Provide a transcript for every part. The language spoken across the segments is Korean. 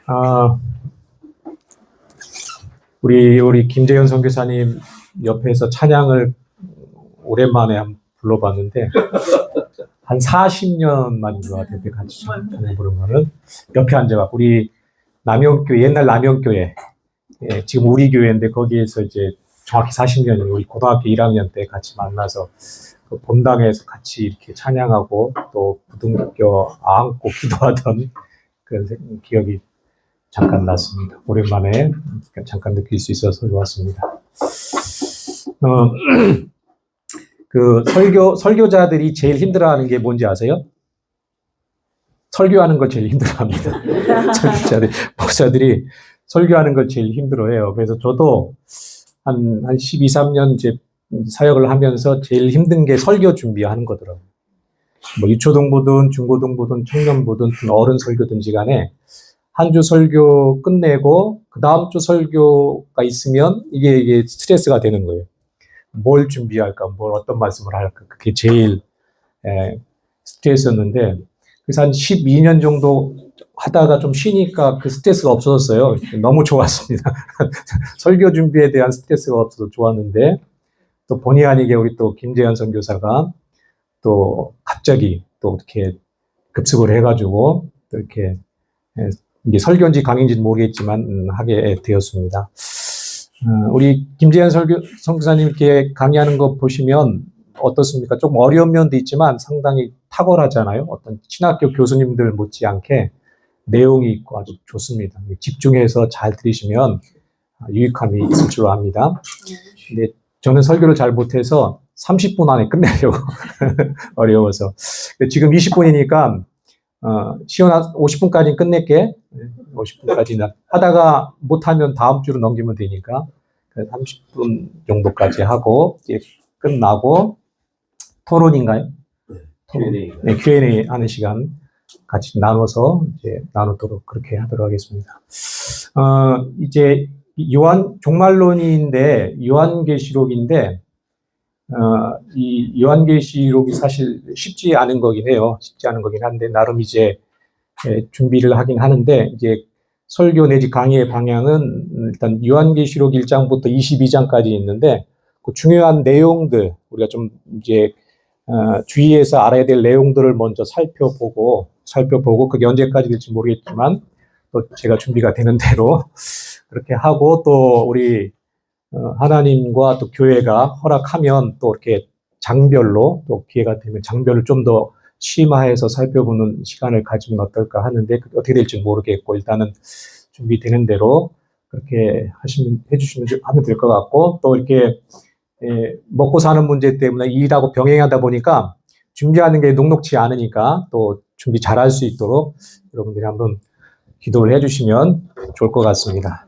아, 우리 김재현 선교사님 옆에서 찬양을 오랜만에 한번 불러봤는데 한 40년 만인 것 같아요. 같이 찬양 부른 거는 옆에 앉아갖고 우리 남영교회 옛날 남영교회 지금 우리 교회인데 거기에서 이제 정확히 40년이 우리 고등학교 1학년 때 같이 만나서 그 본당에서 같이 이렇게 찬양하고 또 부둥켜 안고 기도하던 그런 기억이 잠깐 났습니다. 오랜만에 잠깐 느낄 수 있어서 좋았습니다. 그 설교자들이 제일 힘들어하는 게 뭔지 아세요? 설교하는 걸 제일 힘들어합니다. 설교자들, 목사들이 설교하는 걸 제일 힘들어해요. 그래서 저도 한 12, 13년 이제 사역을 하면서 제일 힘든 게 설교 준비하는 거더라고요. 뭐 유초동부든 중고등부든 청년부든 어른 설교든지 간에 한 주 설교 끝내고 그 다음 주 설교가 있으면 이게 스트레스가 되는 거예요. 뭘 준비할까, 어떤 말씀을 할까, 그게 제일 스트레스였는데 그래서 한 12년 정도 하다가 좀 쉬니까 그 스트레스가 없어졌어요. 너무 좋았습니다. 설교 준비에 대한 스트레스가 없어서 좋았는데 또 본의 아니게 우리 또 김재현 선교사가 또 갑자기 또 이렇게 급습을 해가지고 또 이렇게 이게 설교인지 강의인지는 모르겠지만 하게 되었습니다. 우리 김재현 선교사님 이렇게 강의하는 거 보시면 어떻습니까? 조금 어려운 면도 있지만 상당히 탁월하잖아요. 어떤 신학교 교수님들 못지않게 내용이 있고 아주 좋습니다. 집중해서 잘 들으시면 유익함이 있을 줄 압니다. 근데 저는 설교를 잘 못해서 30분 안에 끝내려고 어려워서 지금 20분이니까 시원한 50분까지는 끝낼게. 50분까지는 하다가 못하면 다음 주로 넘기면 되니까 30분 정도까지 하고 이제 끝나고 토론인가요? 네, Q&A 하는 시간 같이 나눠서 이제 나누도록 그렇게 하도록 하겠습니다. 이제 종말론인데 요한계시록인데 이 요한계시록이 사실 쉽지 않은 거긴 해요. 쉽지 않은 거긴 한데 나름 이제 준비를 하긴 하는데 이제 설교 내지 강의의 방향은 일단 요한계시록 1장부터 22장까지 있는데 그 중요한 내용들 우리가 좀 이제 주의해서 알아야 될 내용들을 먼저 살펴보고 그게 언제까지 될지 모르겠지만 또 제가 준비가 되는 대로 그렇게 하고 또 우리 하나님과 또 교회가 허락하면 또 이렇게 장별로 또 기회가 되면 장별을 좀 더 심화해서 살펴보는 시간을 가지면 어떨까 하는데 어떻게 될지 모르겠고 일단은 준비되는 대로 그렇게 하면 될 것 같고 또 이렇게 먹고 사는 문제 때문에 일하고 병행하다 보니까 준비하는 게 녹록치 않으니까 또 준비 잘할 수 있도록 여러분들이 한번 기도를 해주시면 좋을 것 같습니다.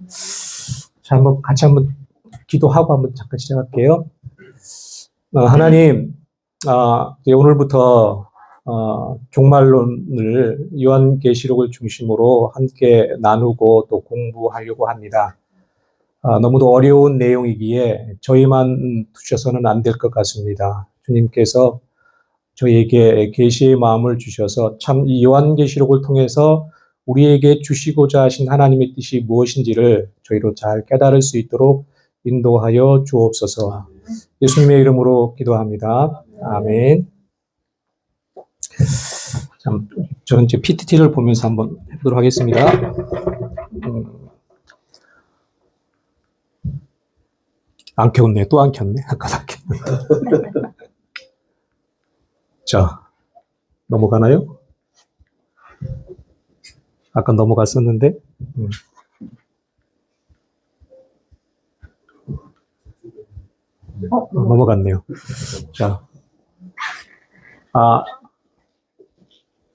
자, 같이 기도하고 한번 잠깐 시작할게요. 하나님, 오늘부터 종말론을 요한계시록을 중심으로 함께 나누고 또 공부하려고 합니다. 너무도 어려운 내용이기에 저희만 두셔서는 안 될 것 같습니다. 주님께서 저희에게 계시의 마음을 주셔서 참 이 요한계시록을 통해서 우리에게 주시고자 하신 하나님의 뜻이 무엇인지를 저희로 잘 깨달을 수 있도록 인도하여 주옵소서. 예수님의 이름으로 기도합니다. 아멘. 참, 저는 이제 PTT를 보면서 한번 해보도록 하겠습니다. 안 켰네. 또 안 켰네. 아까 안 켰네. 자, 넘어가나요? 아까 넘어갔었는데. 넘어갔네요. 자,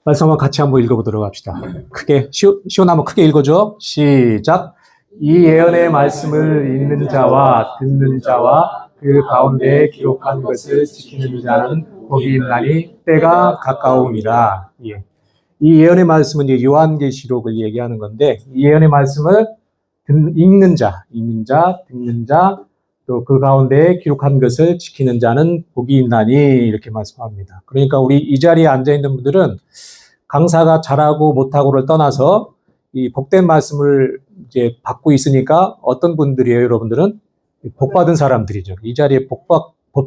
말씀 한번 같이 한번 읽어보도록 합시다. 크게, 시원하면 크게 읽어줘. 시작. 이 예언의 말씀을 읽는 자와 듣는 자와 그 가운데 기록한 것을 지키는 자는 복이 있나니 때가 가까움이라. 예. 이 예언의 말씀은 이제 요한계시록을 얘기하는 건데 이 예언의 말씀을 읽는 자, 듣는 자, 또 그 가운데 기록한 것을 지키는 자는 복이 있나니 이렇게 말씀합니다. 그러니까 우리 이 자리에 앉아 있는 분들은 강사가 잘하고 못하고를 떠나서 이 복된 말씀을 이제 받고 있으니까 어떤 분들이에요, 여러분들은? 복 받은 사람들이죠. 이 자리에 복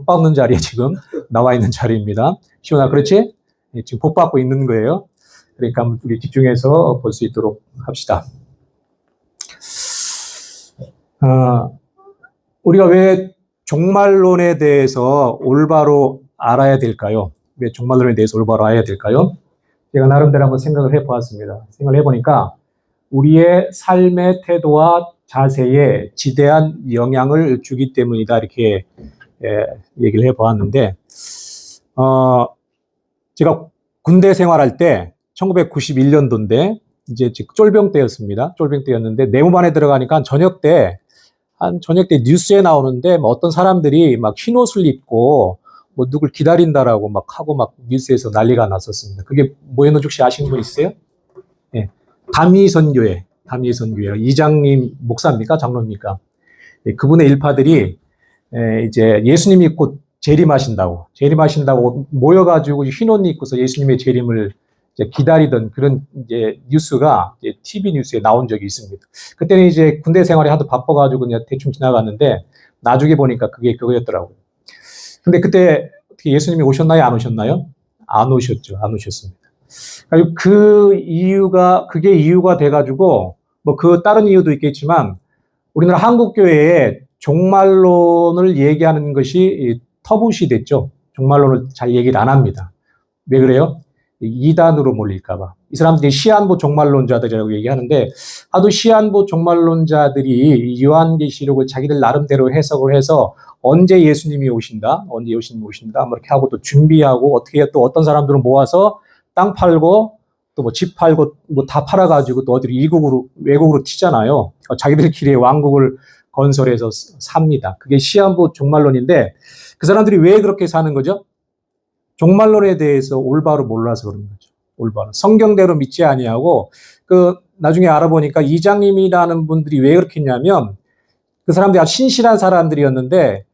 받는 자리에 지금 나와 있는 자리입니다. 시온아, 그렇지? 지금 복 받고 있는 거예요. 그러니까 우리 집중해서 볼 수 있도록 합시다. 우리가 왜 종말론에 대해서 올바로 알아야 될까요? 왜 종말론에 대해서 올바로 알아야 될까요? 제가 나름대로 한번 생각을 해보았습니다. 생각을 해보니까 우리의 삶의 태도와 자세에 지대한 영향을 주기 때문이다, 이렇게 얘기를 해보았는데, 제가 군대 생활할 때 1991년도인데 이제 쫄병 때였습니다. 쫄병 때였는데 내무반에 들어가니까 저녁 때 뉴스에 나오는데 뭐 어떤 사람들이 막 흰 옷을 입고 뭐 누굴 기다린다라고 막 하고 막 뉴스에서 난리가 났었습니다. 그게 뭐였는지 혹시 아시는 분 있어요? 예. 다미선교회 이장님 목사입니까? 장로입니까? 예, 그분의 일파들이 이제 예수님 믿고 재림하신다고 모여가지고 흰 옷 입고서 예수님의 재림을 이제 기다리던 그런 이제 뉴스가 이제 TV 뉴스에 나온 적이 있습니다. 그때는 이제 군대 생활이 하도 바빠가지고 그냥 대충 지나갔는데 나중에 보니까 그게 그거였더라고요. 근데 그때 어떻게 예수님이 오셨나요? 안 오셨나요? 안 오셨죠. 안 오셨습니다. 그리고 그게 이유가 돼가지고 뭐 그 다른 이유도 있겠지만 우리나라 한국교회에 종말론을 얘기하는 것이 터부시 됐죠. 종말론을 잘 얘기를 안 합니다. 왜 그래요? 이단으로 몰릴까봐. 이 사람들이 시한부 종말론자들이라고 얘기하는데 하도 시한부 종말론자들이 요한계시록을 자기들 나름대로 해석을 해서 언제 예수님이 오신다, 뭐 이렇게 하고 또 준비하고 어떻게 또 어떤 사람들은 모아서 땅 팔고 또 뭐 집 팔고 뭐 다 팔아가지고 또 어디로 외국으로 튀잖아요. 자기들끼리 왕국을 건설해서 삽니다. 그게 시한부 종말론인데 그 사람들이 왜 그렇게 사는 거죠? 종말론에 대해서 올바로 몰라서 그런 거죠. 올바로 성경대로 믿지 아니하고 나중에 알아보니까 이장님이라는 분들이 왜 그렇게 했냐면 그 사람들이 아주 신실한 사람들이었는데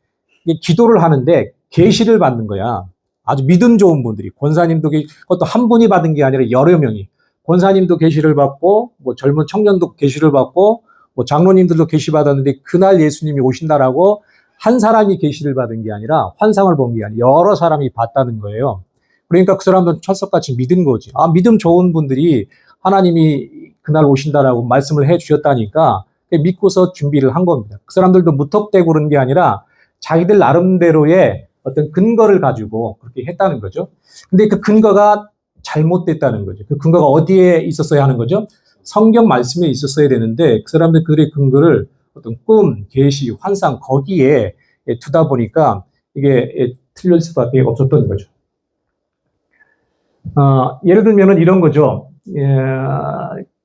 기도를 하는데 계시를 받는 거야. 아주 믿음 좋은 분들이 권사님도 그것도 한 분이 받은 게 아니라 여러 명이 권사님도 계시를 받고 뭐 젊은 청년도 계시를 받고 뭐 장로님들도 계시 받았는데 그날 예수님이 오신다라고 한 사람이 계시를 받은 게 아니라 환상을 본 게 아니라 여러 사람이 봤다는 거예요. 그러니까 그 사람들은 철석같이 믿은 거지. 믿음 좋은 분들이 하나님이 그날 오신다라고 말씀을 해 주셨다니까 믿고서 준비를 한 겁니다. 그 사람들도 무턱대고 그런 게 아니라 자기들 나름대로의 어떤 근거를 가지고 그렇게 했다는 거죠. 근데 그 근거가 잘못됐다는 거죠. 그 근거가 어디에 있었어야 하는 거죠? 성경 말씀에 있었어야 되는데 그 사람들 그들의 근거를 어떤 꿈, 계시, 환상 거기에 두다 보니까 이게 틀릴 수밖에 없었던 거죠. 예를 들면은 이런 거죠.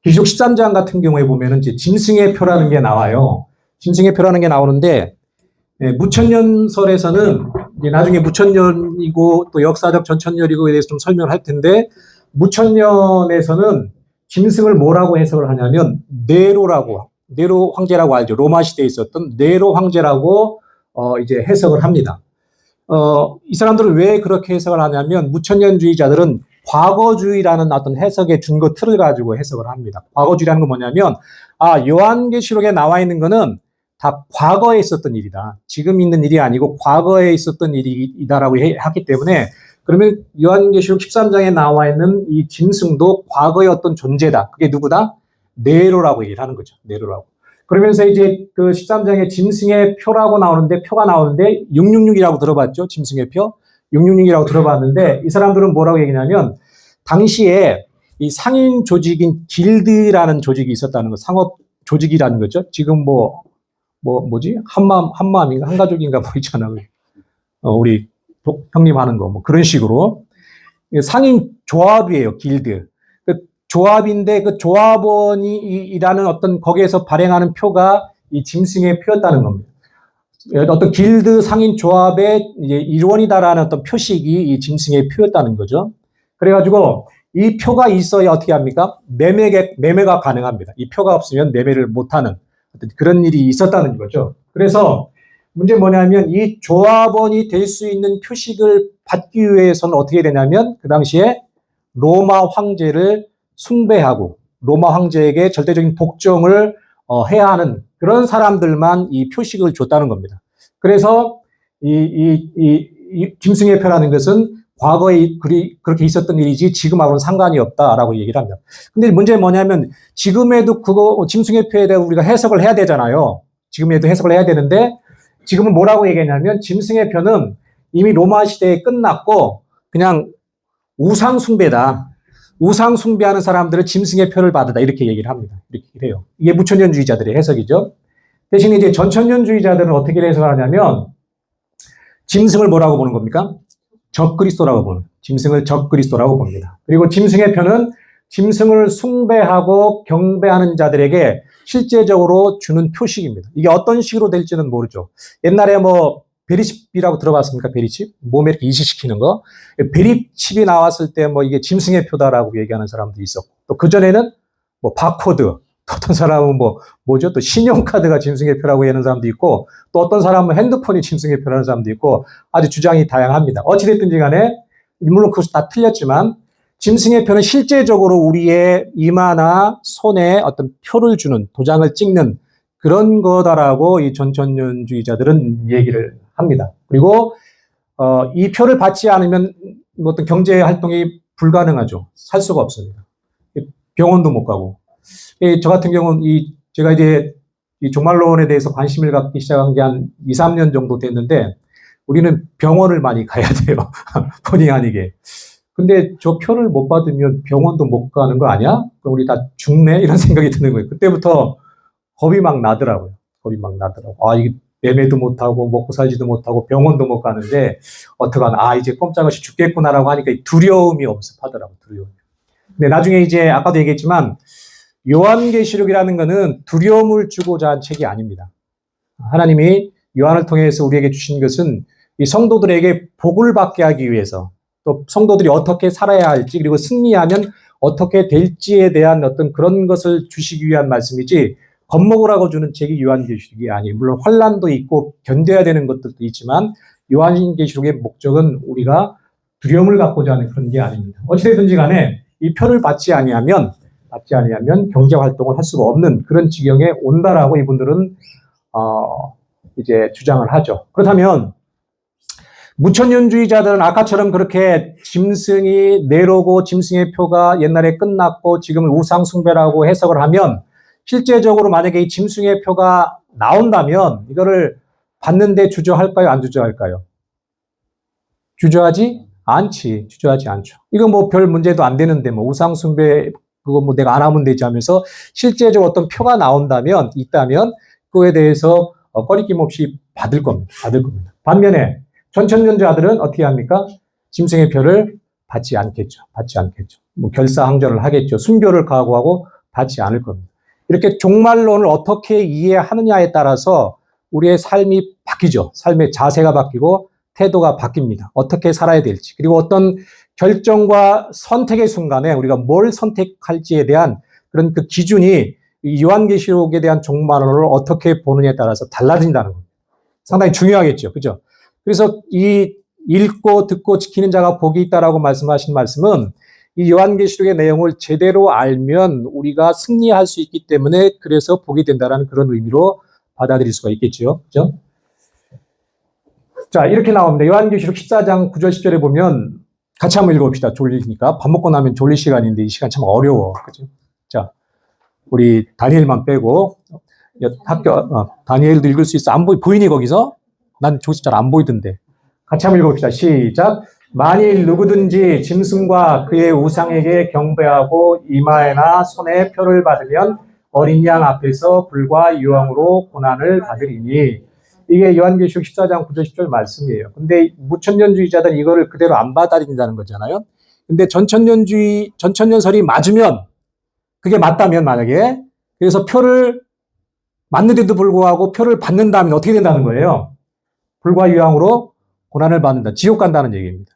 계시록 13장 같은 경우에 보면은 이제 짐승의 표라는 게 나와요. 짐승의 표라는 게 나오는데 무천년설에서는 이제 나중에 무천년이고 또 역사적 전천년이고에 대해서 좀 설명을 할 텐데 무천년에서는 짐승을 뭐라고 해석을 하냐면 네로 황제라고 알죠. 로마 시대에 있었던 네로 황제라고 이제 해석을 합니다. 이 사람들은 왜 그렇게 해석을 하냐면 무천년주의자들은 과거주의라는 어떤 해석의 준거 틀을 가지고 해석을 합니다. 과거주의라는 건 뭐냐면 요한계시록에 나와 있는 거는 다 과거에 있었던 일이다. 지금 있는 일이 아니고 과거에 있었던 일이다라고 하기 때문에 그러면 요한계시록 13장에 나와 있는 이 짐승도 과거의 어떤 존재다. 그게 누구다? 네로라고 얘기를 하는 거죠. 네로라고. 그러면서 이제 그 13장에 짐승의 표라고 나오는데 표가 나오는데 666이라고 들어봤죠? 짐승의 표? 666이라고 들어봤는데 이 사람들은 뭐라고 얘기냐면 당시에 이 상인 조직인 길드라는 조직이 있었다는 거, 상업 조직이라는 거죠. 지금 뭐지? 한마음인가? 한가족인가 뭐 있잖아요. 우리 형님 하는 거, 뭐 그런 식으로. 상인 조합이에요, 길드. 그 조합인데 그 조합원이라는 어떤 거기에서 발행하는 표가 이 짐승의 표였다는 겁니다. 어떤 길드 상인 조합의 이제 일원이다라는 어떤 표식이 이 짐승의 표였다는 거죠. 그래가지고 이 표가 있어야 어떻게 합니까? 매매가 가능합니다. 이 표가 없으면 매매를 못하는 어떤 그런 일이 있었다는 거죠. 그래서 문제는 뭐냐면 이 조합원이 될 수 있는 표식을 받기 위해서는 어떻게 되냐면 그 당시에 로마 황제를 숭배하고 로마 황제에게 절대적인 복종을 해야 하는 그런 사람들만 이 표식을 줬다는 겁니다. 그래서 이 짐승의 표라는 것은 과거에 그렇게 있었던 일이지 지금하고는 상관이 없다라고 얘기를 합니다. 근데 문제는 뭐냐면 지금에도 그거 짐승의 표에 대해 우리가 해석을 해야 되잖아요. 지금에도 해석을 해야 되는데 지금은 뭐라고 얘기했냐면 짐승의 표는 이미 로마 시대에 끝났고 그냥 우상 숭배다. 우상 숭배하는 사람들은 짐승의 표를 받으다 이렇게 얘기를 합니다. 이렇게 해요. 이게 무천년주의자들의 해석이죠. 대신에 이제 전천년주의자들은 어떻게 해석하냐면 짐승을 뭐라고 보는 겁니까? 적그리스도라고 보는, 짐승을 적그리스도라고 봅니다. 그리고 짐승의 표는 짐승을 숭배하고 경배하는 자들에게 실제적으로 주는 표식입니다. 이게 어떤 식으로 될지는 모르죠. 옛날에 뭐 베리칩이라고 들어봤습니까? 베리칩? 몸에 이렇게 이식시키는 거. 베리칩이 나왔을 때 뭐 이게 짐승의 표다라고 얘기하는 사람도 있었고, 또 그전에는 뭐 바코드, 어떤 사람은 뭐죠? 또 신용카드가 짐승의 표라고 하는 사람도 있고, 또 어떤 사람은 핸드폰이 짐승의 표라는 사람도 있고, 아주 주장이 다양합니다. 어찌됐든지 간에, 물론 그것이 다 틀렸지만, 짐승의 표는 실제적으로 우리의 이마나 손에 어떤 표를 주는, 도장을 찍는 그런 거다라고 이 전천년주의자들은 얘기를 합니다. 그리고, 이 표를 받지 않으면 어떤 경제 활동이 불가능하죠. 살 수가 없습니다. 병원도 못 가고. 저 같은 경우는 제가 이제 이 종말론에 대해서 관심을 갖기 시작한 게 한 2, 3년 정도 됐는데, 우리는 병원을 많이 가야 돼요. 본의 아니게. 근데 저 표를 못 받으면 병원도 못 가는 거 아니야? 그럼 우리 다 죽네? 이런 생각이 드는 거예요. 그때부터 겁이 막 나더라고요. 겁이 막 나더라고요. 아, 이게 매매도 못하고, 먹고 살지도 못하고, 병원도 못 가는데, 어떡하나, 이제 꼼짝없이 죽겠구나라고 하니까 두려움이 엄습하더라고요. 두려움. 근데 나중에 이제, 아까도 얘기했지만, 요한계시록이라는 것은 두려움을 주고자 한 책이 아닙니다. 하나님이 요한을 통해서 우리에게 주신 것은 이 성도들에게 복을 받게 하기 위해서 또 성도들이 어떻게 살아야 할지 그리고 승리하면 어떻게 될지에 대한 어떤 그런 것을 주시기 위한 말씀이지 겁먹으라고 주는 책이 요한계시록이 아니에요. 물론 환난도 있고 견뎌야 되는 것들도 있지만 요한계시록의 목적은 우리가 두려움을 갖고자 하는 그런 게 아닙니다. 어찌되든지 간에 이 표를 받지 아니하면 경제 활동을 할 수가 없는 그런 지경에 온다라고 이분들은 이제 주장을 하죠. 그렇다면 무천년주의자들은 아까처럼 그렇게 짐승이 내로고 짐승의 표가 옛날에 끝났고 지금은 우상 숭배라고 해석을 하면 실제적으로 만약에 이 짐승의 표가 나온다면 이거를 받는데 주저할까요? 안 주저할까요? 주저하지 않죠. 이거 뭐 별 문제도 안 되는데 뭐 우상 숭배 그거 뭐 내가 안 하면 되지 하면서 실제적으로 어떤 표가 있다면 그거에 대해서 꺼리낌 없이 받을 겁니다. 반면에 전천년자들은 어떻게 합니까? 짐승의 표를 받지 않겠죠. 뭐 결사항전을 하겠죠. 순교를 각오하고 받지 않을 겁니다. 이렇게 종말론을 어떻게 이해하느냐에 따라서 우리의 삶이 바뀌죠. 삶의 자세가 바뀌고 태도가 바뀝니다. 어떻게 살아야 될지. 그리고 어떤 결정과 선택의 순간에 우리가 뭘 선택할지에 대한 그런 그 기준이 요한계시록에 대한 종말론을 어떻게 보느냐에 따라서 달라진다는 겁니다. 상당히 중요하겠죠. 그죠? 그래서 이 읽고 듣고 지키는 자가 복이 있다라고 말씀하신 말씀은 이 요한계시록의 내용을 제대로 알면 우리가 승리할 수 있기 때문에 그래서 복이 된다라는 그런 의미로 받아들일 수가 있겠죠. 그죠? 자, 이렇게 나옵니다. 요한계시록 14장 9절 10절에 보면 같이 한번 읽어봅시다. 졸리니까. 밥 먹고 나면 졸릴 시간인데 이 시간 참 어려워. 그죠? 자, 우리 다니엘만 빼고 다니엘도 읽을 수 있어. 보이니 거기서? 난 저기서 잘 안 보이던데. 같이 한번 읽어봅시다. 시작. 만일 누구든지 짐승과 그의 우상에게 경배하고 이마에나 손에 표를 받으면 어린 양 앞에서 불과 유황으로 고난을 받으리니. 이게 요한계시록 14장 9절 10절 말씀이에요. 근데 무천년주의자들은 이거를 그대로 안 받아들인다는 거잖아요. 근데 전천년설이 맞으면, 그게 맞다면 만약에, 그래서 표를 맞는데도 불구하고 표를 받는다면 어떻게 된다는 거예요? 불과 유황으로 고난을 받는다. 지옥 간다는 얘기입니다.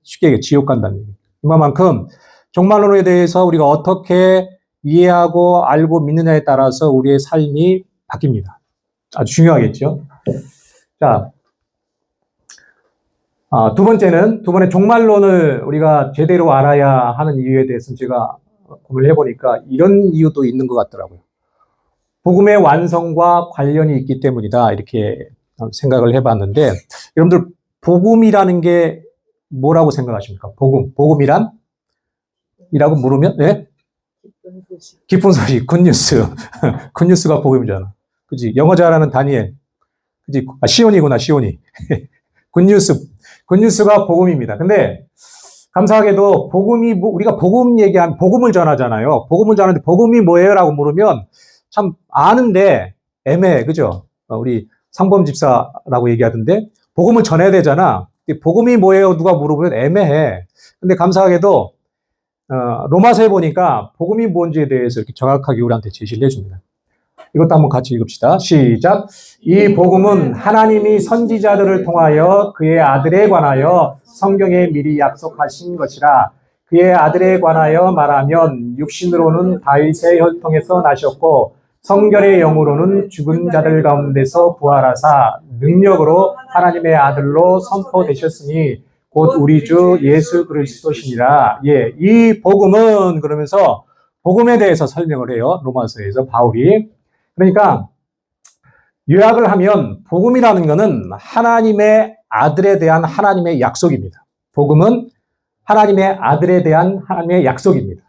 쉽게 얘기해 지옥 간다는 얘기. 이만큼 종말론에 대해서 우리가 어떻게 이해하고 알고 믿느냐에 따라서 우리의 삶이 바뀝니다. 아주 중요하겠죠. 자, 두 번째 종말론을 우리가 제대로 알아야 하는 이유에 대해서는 제가 고민을 해보니까 이런 이유도 있는 것 같더라고요. 복음의 완성과 관련이 있기 때문이다. 이렇게 생각을 해봤는데, 여러분들, 복음이라는 게 뭐라고 생각하십니까? 복음이란? 이라고 물으면, 네? 기쁜 소식, 굿뉴스. 굿뉴스가 복음이잖아. 그지? 영어 잘하는 다니엘. 그지? 시온이구나, 시온이. 굿뉴스가 복음입니다. 근데, 감사하게도 복음이, 우리가 복음을 전하잖아요. 복음을 전하는데 복음이 뭐예요? 라고 물으면 참 아는데 애매해. 그죠? 우리 상범 집사라고 얘기하던데 복음을 전해야 되잖아. 복음이 뭐예요? 누가 물어보면 애매해. 근데 감사하게도 로마서에 보니까 복음이 뭔지에 대해서 이렇게 정확하게 우리한테 제시를 해줍니다. 이것도 한번 같이 읽읍시다. 시작. 이 복음은 하나님이 선지자들을 통하여 그의 아들에 관하여 성경에 미리 약속하신 것이라. 그의 아들에 관하여 말하면 육신으로는 다윗의 혈통에서 나셨고 성결의 영으로는 죽은 자들 가운데서 부활하사 능력으로 하나님의 아들로 선포되셨으니 곧 우리 주 예수 그리스도시니라. 예, 이 복음은 그러면서 복음에 대해서 설명을 해요. 로마서에서 바울이. 그러니까 요약을 하면 복음이라는 것은 하나님의 아들에 대한 하나님의 약속입니다. 복음은 하나님의 아들에 대한 하나님의 약속입니다.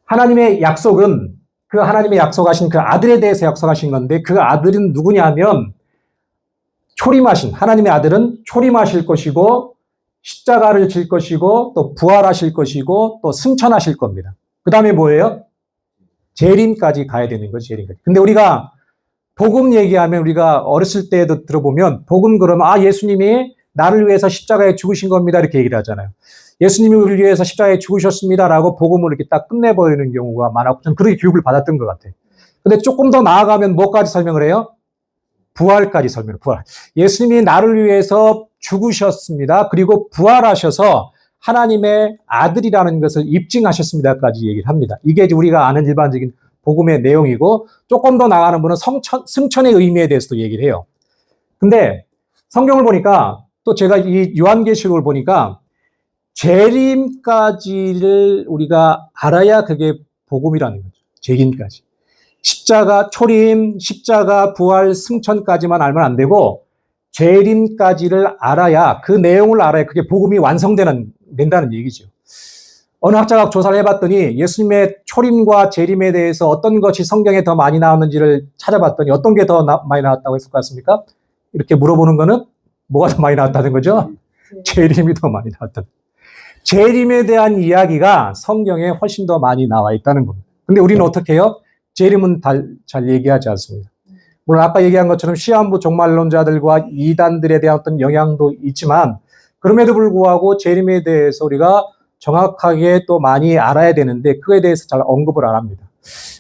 하나님의 약속은 그 하나님의 약속하신 그 아들에 대해서 약속하신 건데 그 아들은 누구냐면 하나님의 아들은 초림하실 것이고 십자가를 질 것이고 또 부활하실 것이고 또 승천하실 겁니다. 그 다음에 뭐예요? 재림까지 가야 되는 거죠. 재림까지. 근데 우리가 복음 얘기하면 우리가 어렸을 때도 들어보면 복음 그러면 예수님이 나를 위해서 십자가에 죽으신 겁니다. 이렇게 얘기를 하잖아요. 예수님이 우리를 위해서 십자가에 죽으셨습니다라고 복음을 이렇게 딱 끝내버리는 경우가 많았고 저는 그렇게 교육을 받았던 것 같아요. 근데 조금 더 나아가면 뭐까지 설명을 해요? 부활까지 설명을. 부활. 예수님이 나를 위해서 죽으셨습니다. 그리고 부활하셔서 하나님의 아들이라는 것을 입증하셨습니다까지 얘기를 합니다. 이게 이제 우리가 아는 일반적인 복음의 내용이고 조금 더 나가는 분은 승천의 의미에 대해서도 얘기를 해요. 근데 성경을 보니까 또 제가 이 요한계시록을 보니까 재림까지를 우리가 알아야 그게 복음이라는 거죠. 재림까지. 십자가, 초림, 십자가, 부활, 승천까지만 알면 안 되고 재림까지를 알아야 그 내용을 알아야 그게 복음이 된다는 얘기죠. 어느 학자가 조사를 해봤더니 예수님의 초림과 재림에 대해서 어떤 것이 성경에 더 많이 나왔는지를 찾아봤더니 어떤 게 더 많이 나왔다고 했을 것 같습니까? 이렇게 물어보는 거는 뭐가 더 많이 나왔다는 거죠? 재림이 더 많이 나왔다. 재림에 대한 이야기가 성경에 훨씬 더 많이 나와 있다는 겁니다. 근데 우리는 어떻게 해요? 재림은 잘 얘기하지 않습니다. 물론 아까 얘기한 것처럼 시한부 종말론자들과 이단들에 대한 어떤 영향도 있지만 그럼에도 불구하고 재림에 대해서 우리가 정확하게 또 많이 알아야 되는데 그거에 대해서 잘 언급을 안 합니다.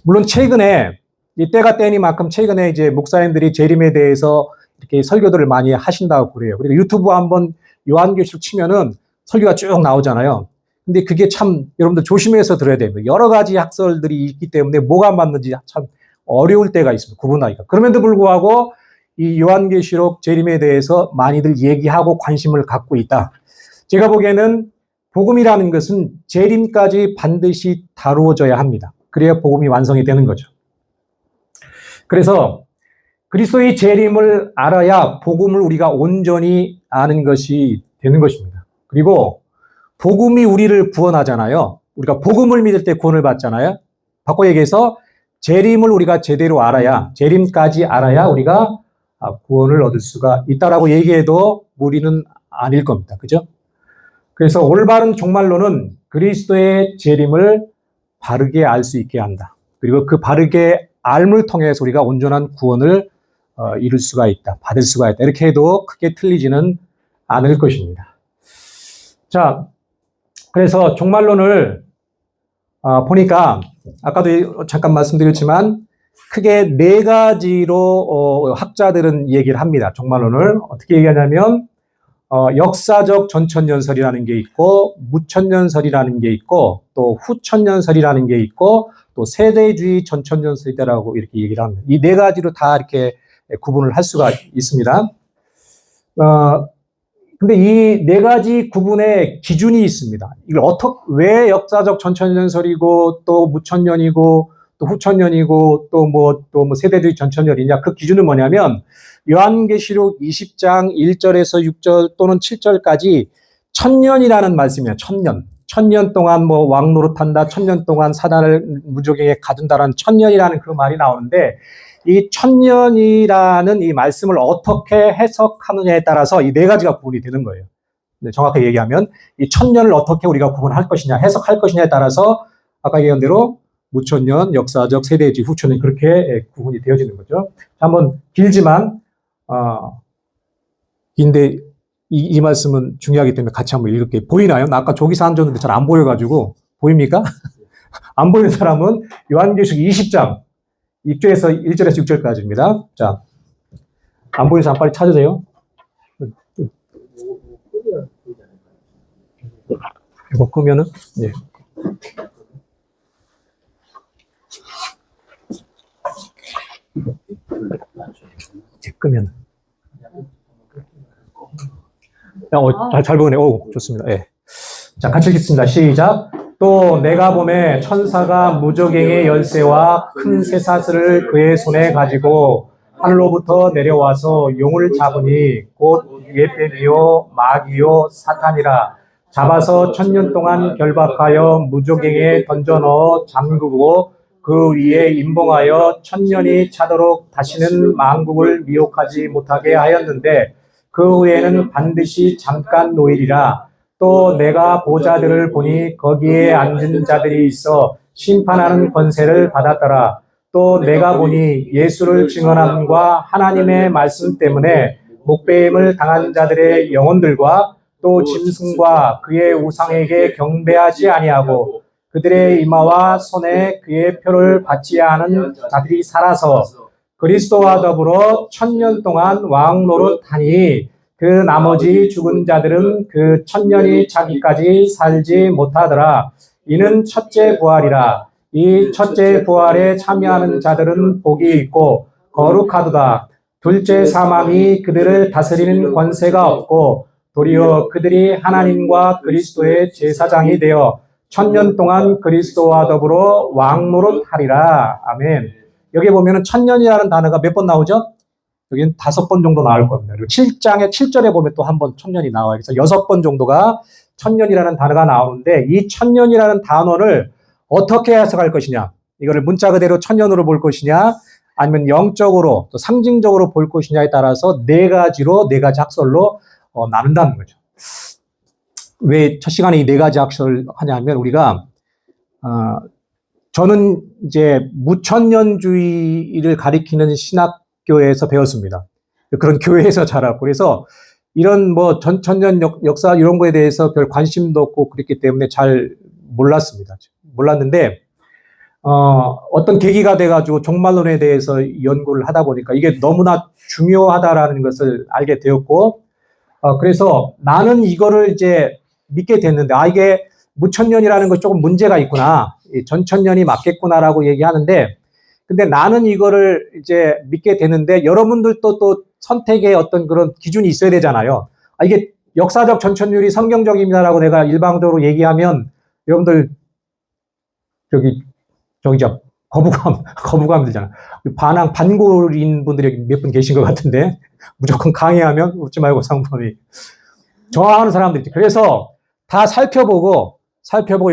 물론 최근에 이 때가 때니만큼 최근에 이제 목사님들이 재림에 대해서 이렇게 설교들을 많이 하신다고 그래요. 그리고 유튜브 한번 요한계시록 치면은 설교가 쭉 나오잖아요. 근데 그게 참 여러분들 조심해서 들어야 됩니다. 여러 가지 학설들이 있기 때문에 뭐가 맞는지 참 어려울 때가 있습니다. 구분하기가. 그럼에도 불구하고 이 요한계시록 재림에 대해서 많이들 얘기하고 관심을 갖고 있다. 제가 보기에는 복음이라는 것은 재림까지 반드시 다루어져야 합니다. 그래야 복음이 완성이 되는 거죠. 그래서 그리스도의 재림을 알아야 복음을 우리가 온전히 아는 것이 되는 것입니다. 그리고 복음이 우리를 구원하잖아요. 우리가 복음을 믿을 때 구원을 받잖아요. 바꿔 얘기해서 재림을 우리가 제대로 알아야, 재림까지 알아야 우리가 구원을 얻을 수가 있다라고 얘기해도 무리는 아닐 겁니다. 그죠? 그래서 올바른 종말론은 그리스도의 재림을 바르게 알 수 있게 한다. 그리고 그 바르게 알을 통해서 우리가 온전한 구원을 이룰 수가 있다. 받을 수가 있다. 이렇게 해도 크게 틀리지는 않을 것입니다. 자, 그래서 종말론을 보니까 아까도 잠깐 말씀드렸지만 크게 네 가지로 학자들은 얘기를 합니다. 종말론을 어떻게 얘기하냐면 역사적 전천년설이라는 게 있고 무천년설이라는 게 있고 또 후천년설이라는 게 있고 또 세대주의 전천년설이라고 이렇게 얘기를 합니다. 이 네 가지로 다 이렇게 구분을 할 수가 있습니다. 근데 이 네 가지 구분의 기준이 있습니다. 이걸 왜 역사적 전천년설이고 또 무천년이고 또 후천년이고 또 뭐 세대들이 전천년이냐. 그 기준은 뭐냐면 요한계시록 20장 1절에서 6절 또는 7절까지 천년이라는 말씀이에요. 천년. 천년 동안 뭐 왕 노릇한다. 천년 동안 사단을 무적에게 가둔다라는 천년이라는 그 말이 나오는데 이 천년이라는 이 말씀을 어떻게 해석하느냐에 따라서 이 네 가지가 구분이 되는 거예요. 정확하게 얘기하면 이 천년을 어떻게 우리가 구분할 것이냐, 해석할 것이냐에 따라서 아까 얘기한 대로 무천년, 역사적, 세대지, 후천년 그렇게 구분이 되어지는 거죠. 한번 길지만 긴데 이 말씀은 중요하기 때문에 같이 한번 읽을게요. 보이나요? 나 아까 저기서 앉았는데 잘 안 보여가지고 보입니까? 안 보이는 사람은 요한계시록 20장 1절에서 6절까지입니다. 자, 안 보이는 사람 빨리 찾으세요. 이거 끄면은, 예. 끄면은. 잘 보네. 오, 좋습니다. 예. 자, 같이 읽겠습니다. 시작. 또 내가 보매 천사가 무저갱의 열쇠와 큰 쇠사슬을 그의 손에 가지고 하늘로부터 내려와서 용을 잡으니 곧 예배니요 마귀요 사탄이라. 잡아서 천년 동안 결박하여 무저갱에 던져 넣어 잠그고 그 위에 임봉하여 천년이 차도록 다시는 만국을 미혹하지 못하게 하였는데 그 후에는 반드시 잠깐 노일이라. 또 내가 보좌들을 보니 거기에 앉은 자들이 있어 심판하는 권세를 받았더라. 또 내가 보니 예수를 증언함과 하나님의 말씀 때문에 목배임을 당한 자들의 영혼들과 또 짐승과 그의 우상에게 경배하지 아니하고 그들의 이마와 손에 그의 표를 받지 않은 자들이 살아서 그리스도와 더불어 천년 동안 왕 노릇하니 그 나머지 죽은 자들은 그 천년이 차기까지 살지 못하더라. 이는 첫째 부활이라. 이 첫째 부활에 참여하는 자들은 복이 있고 거룩하도다. 둘째 사망이 그들을 다스리는 권세가 없고 도리어 그들이 하나님과 그리스도의 제사장이 되어 천년 동안 그리스도와 더불어 왕 노릇하리라. 아멘. 여기 보면은 천년이라는 단어가 몇 번 나오죠? 여기는 5번 정도 나올 겁니다. 그리고 7장의 7절에 보면 또 한 번 천년이 나와요. 그래서 6번 정도가 천년이라는 단어가 나오는데 이 천년이라는 단어를 어떻게 해석할 것이냐, 이거를 문자 그대로 천년으로 볼 것이냐, 아니면 영적으로 또 상징적으로 볼 것이냐에 따라서 네 가지 학설로 나눈다는 거죠. 왜 첫 시간에 이 네 가지 학설을 하냐면 우리가 저는 이제 무천년주의를 가리키는 신학교에서 배웠습니다. 그런 교회에서 자랐고 그래서 이런 뭐 전천년 역사 이런 거에 대해서 별 관심도 없고 그랬기 때문에 잘 몰랐는데 어떤 계기가 돼가지고 종말론에 대해서 연구를 하다 보니까 이게 너무나 중요하다라는 것을 알게 되었고 그래서 나는 이거를 이제 믿게 됐는데 이게 무천년이라는 거 조금 문제가 있구나. 전천년이 맞겠구나라고 얘기하는데 근데 나는 이거를 이제 믿게 되는데 여러분들도 또 선택의 어떤 그런 기준이 있어야 되잖아요. 이게 역사적 전천율이 성경적입니다라고 내가 일방적으로 얘기하면 여러분들 저기죠. 거부감 들잖아. 반고인 분들이 몇 분 계신 것 같은데 무조건 강의하면 웃지 말고 상품이 좋아하는 사람들이 있죠. 그래서 다 살펴보고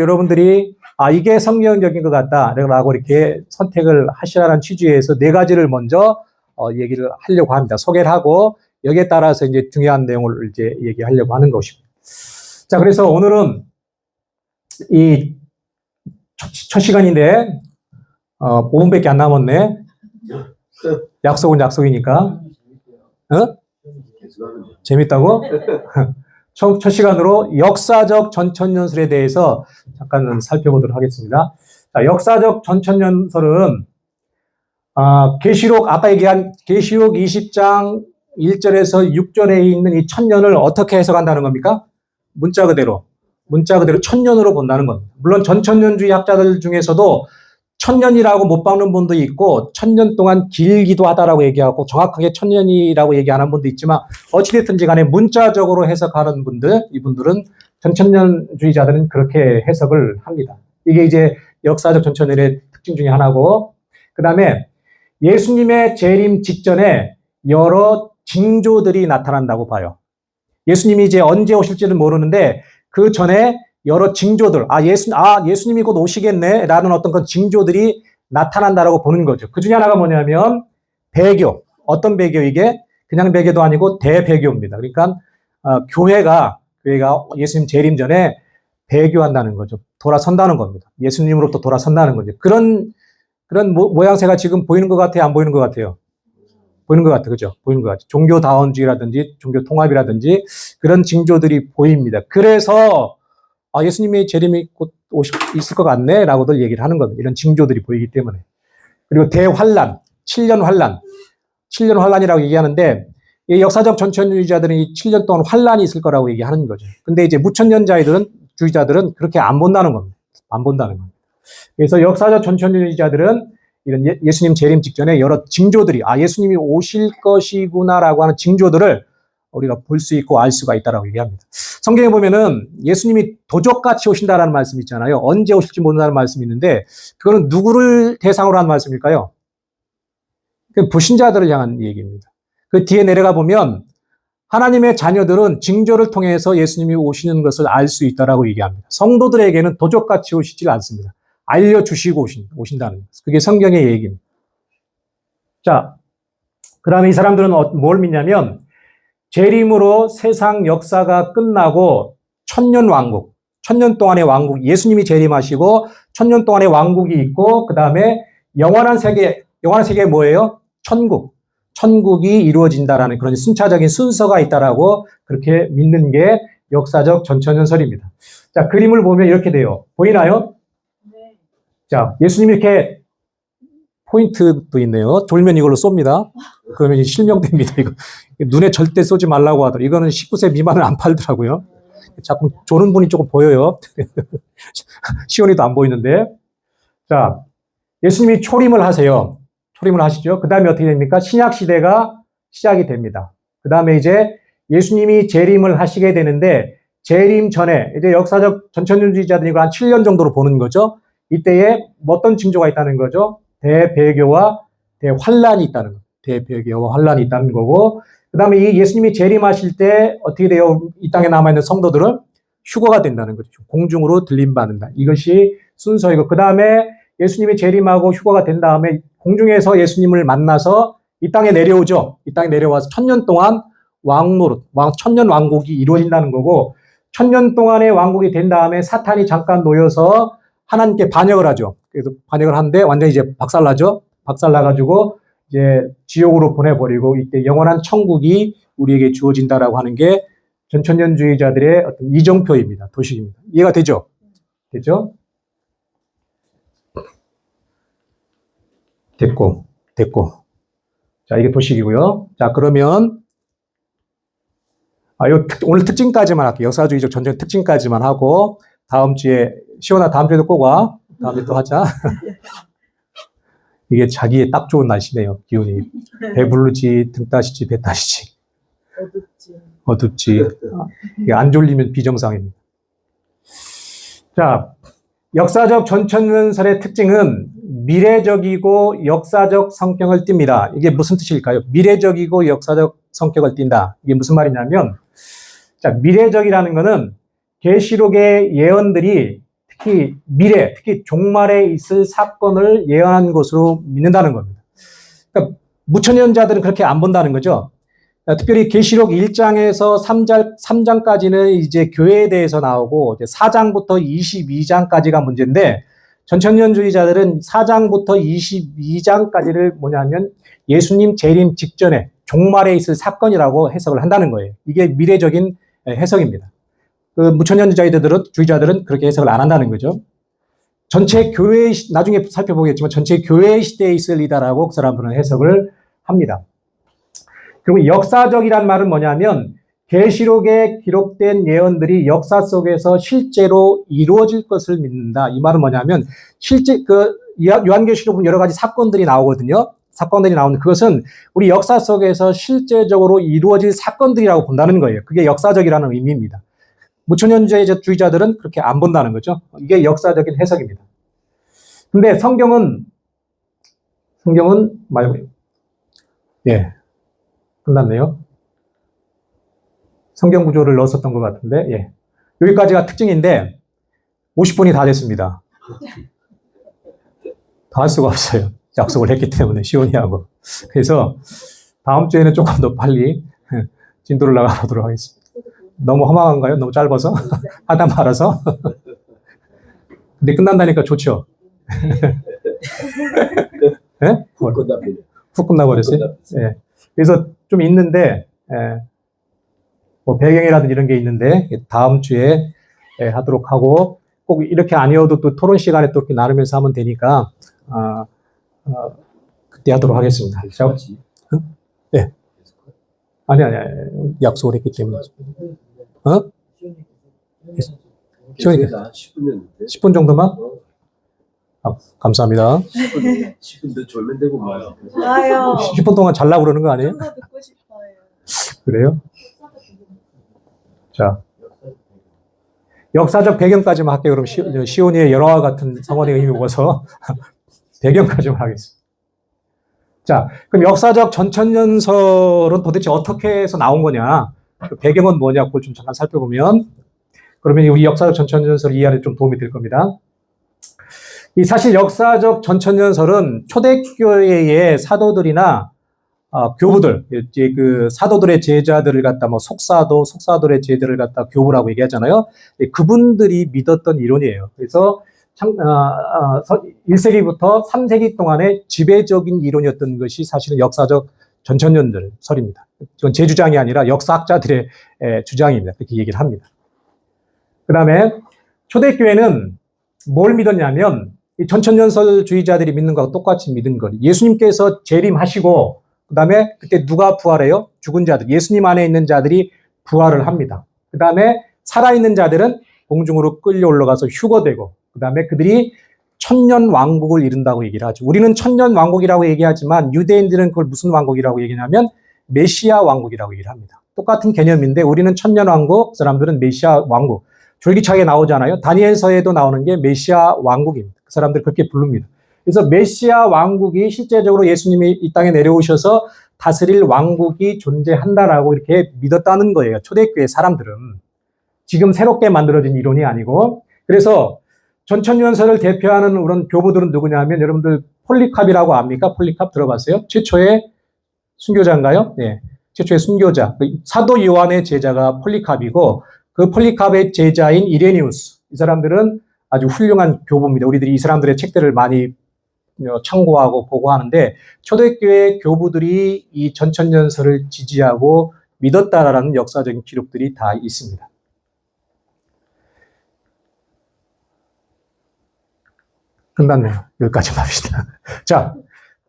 여러분들이 이게 성경적인 것 같다라고 이렇게 선택을 하시라는 취지에서 네 가지를 먼저 얘기를 하려고 합니다. 소개를 하고 여기에 따라서 이제 중요한 내용을 이제 얘기하려고 하는 것입니다. 자, 그래서 오늘은 이 첫 시간인데 5분밖에 안 남았네. 약속은 약속이니까. 재밌다고? 첫 시간으로 역사적 전천년설에 대해서 잠깐 살펴보도록 하겠습니다. 자, 역사적 전천년설은 계시록 아까 얘기한 계시록 20장 1절에서 6절에 있는 이 천년을 어떻게 해석한다는 겁니까? 문자 그대로 천년으로 본다는 겁니다. 물론 전천년주의 학자들 중에서도 천년이라고 못 박는 분도 있고 천년 동안 길기도 하다라고 얘기하고 정확하게 천년이라고 얘기 안 한 분도 있지만 어찌됐든지 간에 문자적으로 해석하는 분들, 이분들은 전천년주의자들은 그렇게 해석을 합니다. 이게 이제 역사적 전천년의 특징 중에 하나고, 그 다음에 예수님의 재림 직전에 여러 징조들이 나타난다고 봐요. 예수님이 이제 언제 오실지는 모르는데 그 전에 여러 징조들, 예수님이 곧 오시겠네 라는 어떤 그런 징조들이 나타난다라고 보는 거죠. 그 중에 하나가 뭐냐면 배교. 어떤 배교 이게? 그냥 배교도 아니고 대배교입니다. 그러니까 교회가 예수님 재림 전에 배교한다는 거죠. 돌아선다는 겁니다. 예수님으로부터 돌아선다는 거죠. 그런 모양새가 지금 보이는 것 같아요? 안 보이는 것 같아요? 보이는 것 같아요. 그죠? 보이는 것 같아요. 종교다원주의라든지 종교 통합이라든지 그런 징조들이 보입니다. 그래서 예수님의 재림이 곧 있을 것 같네 라고들 얘기를 하는 겁니다. 이런 징조들이 보이기 때문에. 그리고 대환란, 7년 환란. 7년 환란이라고 얘기하는데 이 역사적 전천주의자들은 이 7년 동안 환란이 있을 거라고 얘기하는 거죠. 근데 이제 무천년주의자들은 그렇게 안 본다는 겁니다. 안 본다는 겁니다. 그래서 역사적 전천주의자들은 이런 예수님 재림 직전에 여러 징조들이 예수님이 오실 것이구나라고 하는 징조들을 우리가 볼 수 있고 알 수가 있다라고 얘기합니다. 성경에 보면은 예수님이 도적같이 오신다라는 말씀이 있잖아요. 언제 오실지 모른다는 말씀이 있는데 그거는 누구를 대상으로 한 말씀일까요? 그 불신자들을 향한 얘기입니다. 그 뒤에 내려가 보면 하나님의 자녀들은 징조를 통해서 예수님이 오시는 것을 알 수 있다라고 얘기합니다. 성도들에게는 도적같이 오시지 않습니다. 알려주시고 오신다는 것. 그게 성경의 얘기입니다. 자, 그 다음에 이 사람들은 뭘 믿냐면 재림으로 세상 역사가 끝나고 천년 동안의 왕국, 예수님이 재림하시고 천년 동안의 왕국이 있고 그 다음에 영원한 세계가 뭐예요? 천국이 이루어진다라는 그런 순차적인 순서가 있다라고 그렇게 믿는 게 역사적 전천년설입니다. 자, 그림을 보면 이렇게 돼요. 보이나요? 네. 자, 예수님이 이렇게 포인트도 있네요. 졸면 이걸로 쏩니다. 그러면 실명됩니다. 이거 눈에 절대 쏘지 말라고 하더라고요. 이거는 19세 미만은 안 팔더라고요. 자꾸 조는 분이 조금 보여요. 시온이도 안 보이는데. 자, 예수님이 초림을 하세요. 초림을 하시죠. 그 다음에 어떻게 됩니까? 신약 시대가 시작이 됩니다. 그 다음에 이제 예수님이 재림을 하시게 되는데 재림 전에 이제 역사적 전천주의자들이 한 7년 정도로 보는 거죠. 이때에 어떤 징조가 있다는 거죠? 대배교와 대환란이 있다는 거예요. 대배교와 환란이 있다는 거고, 그 다음에 이 예수님이 재림하실 때 어떻게 돼요? 이 땅에 남아있는 성도들은 휴거가 된다는 거죠. 공중으로 들림받는다. 이것이 순서이고, 그 다음에 예수님이 재림하고 휴거가 된 다음에 공중에서 예수님을 만나서 이 땅에 내려오죠. 이 땅에 내려와서 천년 동안 천년 왕국이 이루어진다는 거고, 천년 동안의 왕국이 된 다음에 사탄이 잠깐 놓여서 하나님께 반역을 하죠. 그래서 반역을 하는데 완전히 이제 박살나죠. 박살나가지고 이제 지옥으로 보내버리고 이때 영원한 천국이 우리에게 주어진다라고 하는 게 전천년주의자들의 어떤 이정표입니다. 도식입니다. 이해가 되죠? 됐죠? 됐고. 자, 이게 도식이고요. 자, 그러면 오늘 특징까지만 할게요. 역사주의적 전쟁 특징까지만 하고 다음 주에 시원아 다음 주에도 꼭 와. 다음 주에 또 하자. 이게 자기에 딱 좋은 날씨네요. 기운이. 배부르지, 등 따시지, 배 따시지. 어둡지. 이게 안 졸리면 비정상입니다. 자, 역사적 전천년설의 특징은 미래적이고 역사적 성격을 띱니다. 이게 무슨 뜻일까요? 미래적이고 역사적 성격을 띈다. 이게 무슨 말이냐면, 자, 미래적이라는 거는 계시록의 예언들이 특히 종말에 있을 사건을 예언한 것으로 믿는다는 겁니다. 그러니까 무천년자들은 그렇게 안 본다는 거죠. 특별히 계시록 1장에서 3장까지는 이제 교회에 대해서 나오고 4장부터 22장까지가 문제인데 전천년주의자들은 4장부터 22장까지를 뭐냐면 예수님 재림 직전에 종말에 있을 사건이라고 해석을 한다는 거예요. 이게 미래적인 해석입니다. 그 무천년주의자들은 그렇게 해석을 안 한다는 거죠. 전체 교회, 나중에 살펴보겠지만 전체 교회 시대에 있을 리다라고 그 사람들은 해석을 합니다. 그리고 역사적이란 말은 뭐냐면 계시록에 기록된 예언들이 역사 속에서 실제로 이루어질 것을 믿는다. 이 말은 뭐냐면 실제 요한계시록 보면 여러 가지 사건들이 나오거든요. 사건들이 나오는 그것은 우리 역사 속에서 실제적으로 이루어질 사건들이라고 본다는 거예요. 그게 역사적이라는 의미입니다. 무천년주의자들은 그렇게 안 본다는 거죠. 이게 역사적인 해석입니다. 근데 성경은 말고, 예, 끝났네요. 성경 구조를 넣었었던 것 같은데, 예. 여기까지가 특징인데, 50분이 다 됐습니다. 다 할 수가 없어요. 약속을 했기 때문에, 시온이하고. 그래서, 다음 주에는 조금 더 빨리 진도를 나가보도록 하겠습니다. 너무 허망한가요? 너무 짧아서? 하다 말아서? 근데 끝난다니까 좋죠? 예? 훅 끝나버렸어요? 예. 그래서 좀 있는데, 뭐 배경이라든지 이런 게 있는데, 다음 주에 하도록 하고, 꼭 이렇게 아니어도 또 토론 시간에 또 이렇게 나누면서 하면 되니까, 그때 하도록 하겠습니다. 자, 네. 아니, 약속을 했기 때문에. 10분 정도만? 감사합니다. 10분 졸면 되고 말이야. 좋아요. 10분 동안 잘라고 그러는 거 아니에요? 그런 거 듣고 싶어요. 그래요? 자, 역사적 배경까지만 할게요. 그럼 시온이의 연화와 같은 성원의 의미 보고서 배경까지만 하겠습니다. 자, 그럼 역사적 전천년설은 도대체 어떻게 해서 나온 거냐? 그 배경은 뭐냐? 그걸 좀 잠깐 살펴보면, 그러면 우리 역사적 전천년설 이해하는 데 좀 도움이 될 겁니다. 이 사실 역사적 전천년설은 초대교회의 사도들이나 교부들, 이제 그 사도들의 제자들을 갖다 뭐 속사들의 제자들을 갖다 교부라고 얘기하잖아요. 그분들이 믿었던 이론이에요. 그래서 1세기부터 3세기 동안의 지배적인 이론이었던 것이 사실은 역사적 전천년설입니다. 이건 제 주장이 아니라 역사학자들의 주장입니다. 그렇게 얘기를 합니다. 그 다음에 초대교회는 뭘 믿었냐면 이 전천년설주의자들이 믿는 거하고 똑같이 믿은 거예요. 예수님께서 재림하시고 그 다음에 그때 누가 부활해요? 죽은 자들, 예수님 안에 있는 자들이 부활을 합니다. 그 다음에 살아있는 자들은 공중으로 끌려 올라가서 휴거되고 그 다음에 그들이 천년 왕국을 이룬다고 얘기를 하죠. 우리는 천년 왕국이라고 얘기하지만 유대인들은 그걸 무슨 왕국이라고 얘기하냐면 메시아 왕국이라고 얘기를 합니다. 똑같은 개념인데 우리는 천년 왕국, 그 사람들은 메시아 왕국. 줄기차게 나오잖아요. 다니엘서에도 나오는 게 메시아 왕국입니다. 그 사람들 그렇게 부릅니다. 그래서 메시아 왕국이 실제적으로 예수님이 이 땅에 내려오셔서 다스릴 왕국이 존재한다라고 이렇게 믿었다는 거예요. 초대교회 사람들은. 지금 새롭게 만들어진 이론이 아니고. 그래서 전천년설을 대표하는 그런 교부들은 누구냐면 여러분들 폴리캅이라고 압니까? 폴리캅 들어봤어요? 최초의 순교자인가요? 네. 최초의 순교자. 사도 요한의 제자가 폴리캅이고 그 폴리캅의 제자인 이레니우스. 이 사람들은 아주 훌륭한 교부입니다. 우리들이 이 사람들의 책들을 많이 참고하고 보고하는데 초대교회 교부들이 이 전천년설을 지지하고 믿었다라는 역사적인 기록들이 다 있습니다. 끝났네요. 여기까지만 합시다. 자,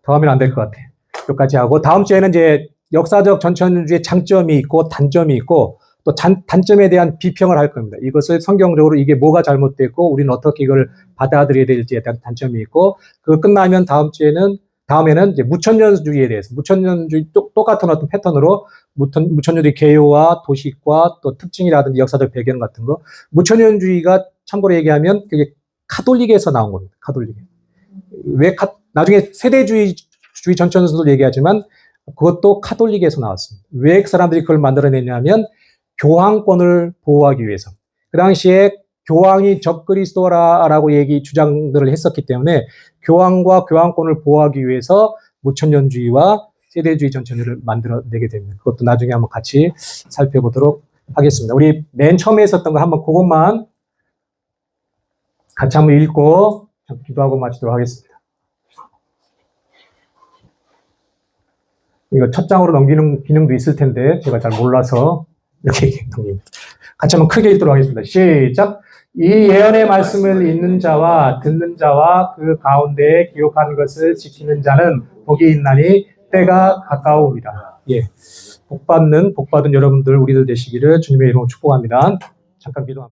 더 하면 안 될 것 같아요. 여기까지 하고 다음 주에는 이제 역사적 전천년주의 장점이 있고 단점이 있고 또 단점에 대한 비평을 할 겁니다. 이것을 성경적으로 이게 뭐가 잘못됐고 우리는 어떻게 이걸 받아들여야 될지에 대한 단점이 있고 그거 끝나면 다음에는 이제 무천년주의에 대해서 무천년주의 똑같은 어떤 패턴으로 무천년주의 개요와 도식과 또 특징이라든지 역사적 배경 같은 거 무천년주의가 참고로 얘기하면 그게 카톨릭에서 나온 겁니다. 카톨릭. 나중에 세대주의 전천년설도 얘기하지만 그것도 카톨릭에서 나왔습니다. 왜 그 사람들이 그걸 만들어냈냐면 교황권을 보호하기 위해서. 그 당시에 교황이 적그리스도라고 주장들을 했었기 때문에 교황과 교황권을 보호하기 위해서 무천년주의와 세대주의 전천년을 만들어내게 됩니다. 그것도 나중에 한번 같이 살펴보도록 하겠습니다. 우리 맨 처음에 했었던 거 한번 그것만 같이 한번 읽고 기도하고 마치도록 하겠습니다. 이거 첫 장으로 넘기는 기능도 있을 텐데 제가 잘 몰라서 이렇게 넘깁니다. 같이 한번 크게 읽도록 하겠습니다. 시작! 이 예언의 말씀을 읽는 자와 듣는 자와 그 가운데에 기록한 것을 지키는 자는 복이 있나니 때가 가까우니라. 예, 복받은 여러분들 우리들 되시기를 주님의 이름으로 축복합니다. 잠깐 기도합니다.